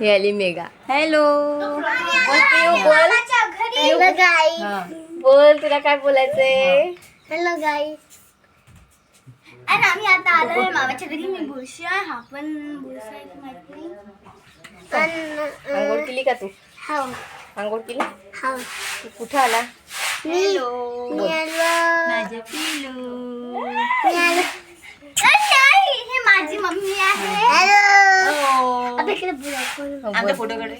हे आली मेघा. हॅलो बोल. हॅलो गाईस. बोल तुला काय बोलायचंय. हॅलो गाईस. आणि आम्ही आता आलोय मामाच्या घरी. मी बुरशी आहे, हा पण बुरशी आहे की माहित नाही. आंघोळ केली का तू. हो आंघोळ केली. हो. तू कुठं आला. मी आलो. माझे पिलू. मी आलो. नाही, हे माझी मम्मी आहे. हॅलो. आता इकडे बोला. आता फोटो काढ.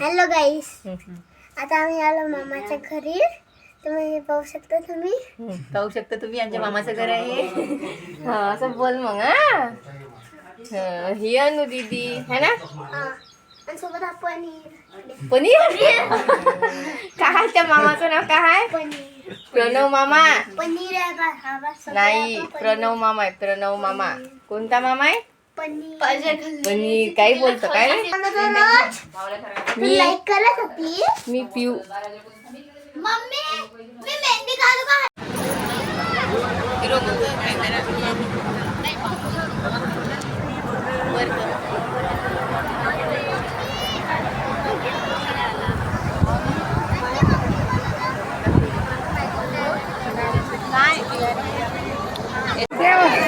हॅलो गाईस. आता आम्ही आलो मामाच्या घरी. तुम्ही पाहू शकता पाहू शकता तुम्ही आमच्या मामाचं घर आहे. हा असं बोल मग. हा ही अनु दीदी है ना. आणि सोबत हा पनीर. पनीर. काय त्या मामाचं नाव काय आहे. पनीर. प्रणव मामा. पनीर आहे का. हा बस. नाही प्रणव मामा आहे. प्रणव मामा. कोणता मामा आहे. पनीर. पनीर. काही बोलतो काय. मी लाईक करा प्लीज. मी पिऊ. मम्मी मी मेहंदी घालू का.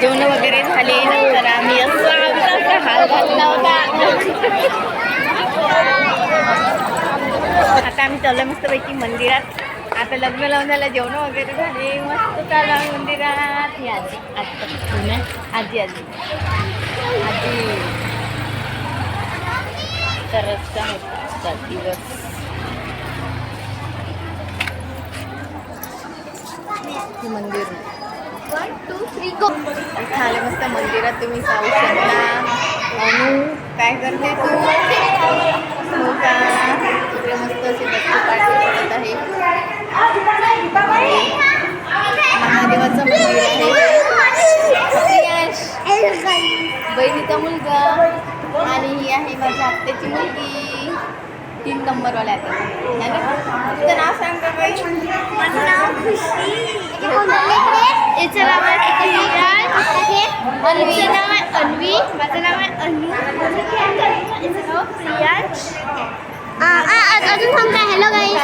जेवण वगैरे झाले नंतर आम्ही असा हाल घातला होता. आता आम्ही चाललो मस्तपैकी मंदिरात. आता लग्न लावण्याला जेवण वगैरे झाले. मस्त चालू आम्ही मंदिरात. ही आजी आजी आजी आजी तरचा होता दिवस. मंदिर 1 2 3 गो. इथं आले मस्त मंदिरात. तुम्ही पाहू शकता. अनु काय करते तू. हो का. इकडे मस्त असे बच्चे पाठी पडत आहे. महादेवाचं मंदिर आहे. बहिणीचा मुलगा आणि ही आहे माझ्या आत्याची मुलगी. 3 नंबरवाल्या आहे ना. तुझं नाव सांग का बाई. माझं नाव खुशी. याचं नाव आहे अन्वी. नाव आहे अन्वी. माझं नाव आहे अनु. याचं नाव प्रियांश. अजून सांगता. हॅलो गाईस.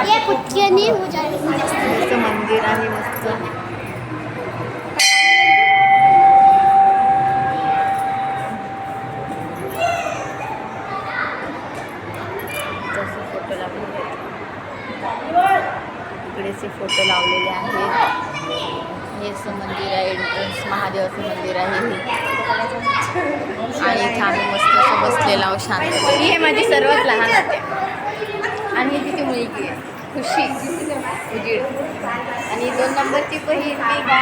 ये कुठ्यानी मस्त मंदिर आहे मस्त. फोटो लावलेले इकडेचे फोटो लावलेले आहेत. हे असं मंदिर आहे. एंट्रन्स महादेवाचं मंदिर आहे. आणि इथं आम्ही मस्त असं बसलेलो आहोत शांत. ही आहे माझी सर्वात लहान आत्या आणि ही तिची मुलगी आहे खुशी उजीड. आणि 2 नंबरची बहीण मेघा.